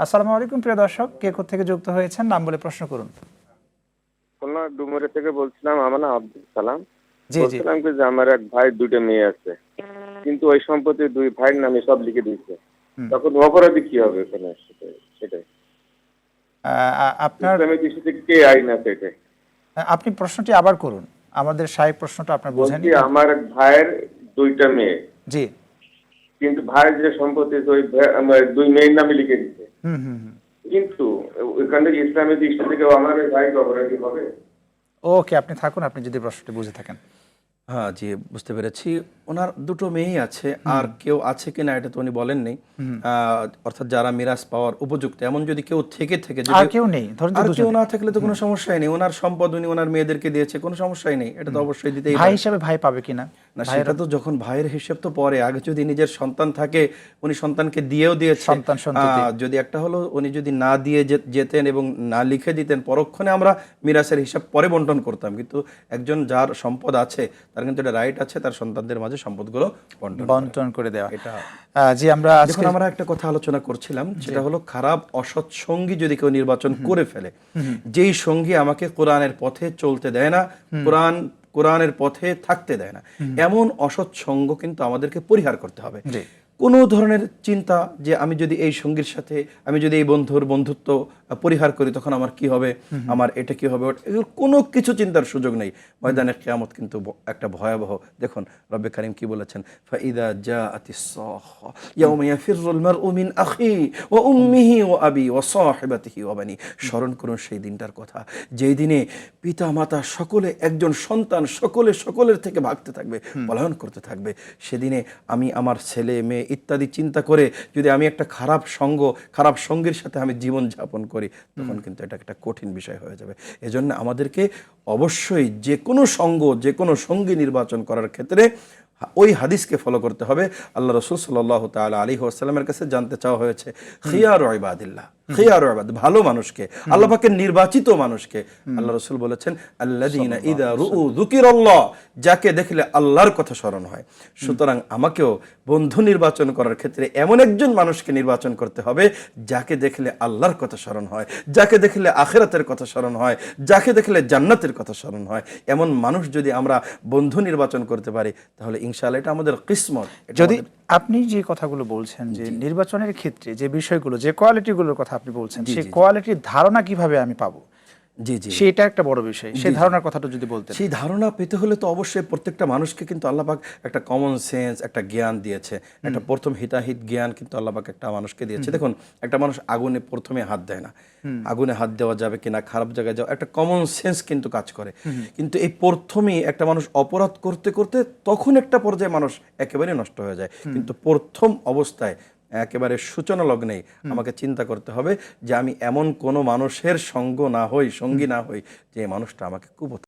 আসসালামু আলাইকুম প্রিয় দর্শক, কে কোথা থেকে যুক্ত হয়েছেন নাম বলে প্রশ্ন করুন। খুলনা ডুমুরে থেকে বলছিলাম। আমার নাম আব্দুল সালাম। জি জি। বলছিলাম কি যে আমার এক ভাই দুইটা মেয়ে আছে, কিন্তু ওই সম্পত্তি দুই ভাইয়ের নামে সব লিখে দিয়েছে। হুম। তখন অপরাধী কি হবে এখানে? সেটাই আপনার ইসলামের দৃষ্টিতে কে আইন আছে এটাই? আপনি প্রশ্নটি আবার করুন, আমাদের সাহেব প্রশ্নটা আপনার বলছি বোঝেনি। আমার এক ভাইয়ের দুইটা মেয়ে, জি। কিন্তু ভাইয়ের যে সম্পত্তি আছে ওই আমার দুই মেয়ের নামে লিখে দিচ্ছে। হুম হুম হুম। কিন্তু ওইখান থেকে ইসলামের দৃষ্টি থেকে আমার ওই ভাই অপরাধী হবে? ওকে, আপনি থাকুন, আপনি যদি প্রশ্নটি বুঝে থাকেন। হ্যাঁ জি, বুঝতে পেরেছি। ওনার দুটো মেয়েই আছে, আর কেউ আছে কিনা এটা তো উনি বলেননি। অর্থাৎ যারা মিরাজ পাওয়ার উপযুক্ত এমন যদি কেউ থেকে যদি আর কেউ নেই, ধরুন যে আর কেউ দুজনে। না থাকলে তো কোনো সমস্যাই নেই। ওনার সম্পদ উনি ওনার মেয়েদেরকে দিয়েছে, কোনো সমস্যাই নেই, এটা তো অবশ্যই দিতেই ভাই পারে। হিসাবে ভাই পাবে কিনা? না, সেটা তো যখন ভাইয়ের হিসেব তো পরে, আগে যদি নিজের সন্তান থাকে উনি সন্তানকে দিয়েও দিয়েছে। সন্তান সন্ততি। যদি একটা হলো উনি যদি না দিয়ে যেতেন এবং না লিখে দিতেন, পরক্ষণে আমরা মিরাসের হিসাব পরে বন্টন করতাম। কিন্তু একজন যার সম্পদ আছে তার কিন্তু এটা রাইট আছে তার সন্তানদের মাঝে সম্পদগুলো বন্টন করে দেওয়া। এটা জি, আমরা দেখুন, আমরা একটা কথা আলোচনা করছিলাম, সেটা হলো খারাপ অসৎ সঙ্গী যদি কেউ নির্বাচন করে ফেলে, যেই সঙ্গী আমাকে কোরআনের পথে চলতে দেয় না, কোরআনের পথে থাকতে দেয় না, এমন অসৎ সঙ্গ কিন্তু আমাদেরকে পরিহার করতে হবে। কোনো ধরনের চিন্তা যে আমি যদি এই সঙ্গীর সাথে, আমি যদি এই বন্ধুর বন্ধুত্ব পরিহার করি তখন আমার কি হবে, আমার এটা কি হবে, এগুলো কোনো কিছু চিন্তার সুযোগ নেই। ময়দানে কিয়ামত কিন্তু একটা ভয়াবহ। দেখুন রব্বে কারীম কি বলেছেন, ফাইদা জাআতিস সাখা ইয়াউমা ইয়াফিরুল মারউ মিন আখি ওয়া উম্মিহি ওয়া আবি ওয়া সাহিবাতিহি ওয়া বানি। স্মরণ করুন সেই দিনটার কথা, যেই দিনে পিতা মাতা সকলে, একজন সন্তান সকলের থেকে ভাগতে থাকবে, পলায়ন করতে থাকবে। সেদিনে আমি আমার ছেলে মেয়ে ইত্যাদি চিন্তা করে যদি আমি একটা খারাপ সঙ্গীর সাথে আমি জীবন যাপন করি, তখন কিন্তু এটা একটা কঠিন বিষয় হয়ে যাবে। এজন্য আমাদেরকে অবশ্যই যে কোনো সঙ্গী নির্বাচন করার ক্ষেত্রে ওই হাদিসকে ফলো করতে হবে। আল্লাহ রাসূল সাল্লাল্লাহু তাআলা আলাইহি ওয়াসাল্লামের কাছে জানতে চাওয়া হয়েছে, খিয়ারু ইবাদিল্লাহ, ভালো মানুষকে, আল্লাহ পাকের নির্বাচিত মানুষকে। আল্লাহ রাসূল বলেছেন, আল্লাযীনা ইযা রুউ যুকিরাল্লাহ, যাকে দেখলে আল্লাহর কথা স্মরণ হয়। সুতরাং আমাকেও বন্ধু নির্বাচন করার ক্ষেত্রে এমন একজন মানুষকে নির্বাচন করতে হবে যাকে দেখলে আল্লাহর কথা স্মরণ হয়, যাকে দেখলে আখিরাতের কথা স্মরণ হয়, যাকে দেখলে জান্নাতের কথা স্মরণ হয়। এমন মানুষ যদি আমরা বন্ধু নির্বাচন করতে পারি তাহলে ইনশাআল্লাহ এটা আমাদের কিসমত। যদি আপনি যে কথাগুলো বলছেন, যে নির্বাচনের ক্ষেত্রে যে বিষয়গুলো, যে কোয়ালিটিগুলোর কথা আপনি বলছেন, সেই কোয়ালিটির ধারণা কিভাবে আমি পাবো, সেটা একটা বড় বিষয়। সেই ধারণার কথাটা যদি বলতেন। সেই ধারণা পেতে হলে তো অবশ্যই প্রত্যেকটা মানুষকে কিন্তু আল্লাহ পাক একটা কমন সেন্স, একটা জ্ঞান দিয়েছে, একটা প্রথম হিতাহিত জ্ঞান কিন্তু আল্লাহ পাক একটা মানুষকে দিয়েছে। দেখুন, একটা মানুষ আগুনে প্রথমে হাত দেয় না, আগুনে হাত দেওয়া যাবে কিনা, খারাপ জায়গায় যাওয়া, একটা কমন সেন্স কিন্তু কাজ করে। কিন্তু এই প্রথমেই একটা মানুষ অপরাধ করতে করতে তখন একটা পর্যায়ে মানুষ একেবারে নষ্ট হয়ে যায়। কিন্তু প্রথম অবস্থায় একেবারে সূচনা লগ্নেই আমাকে চিন্তা করতে হবে যে আমি এমন কোনো মানুষের সঙ্গী না হই যে মানুষটা আমাকে কুপথ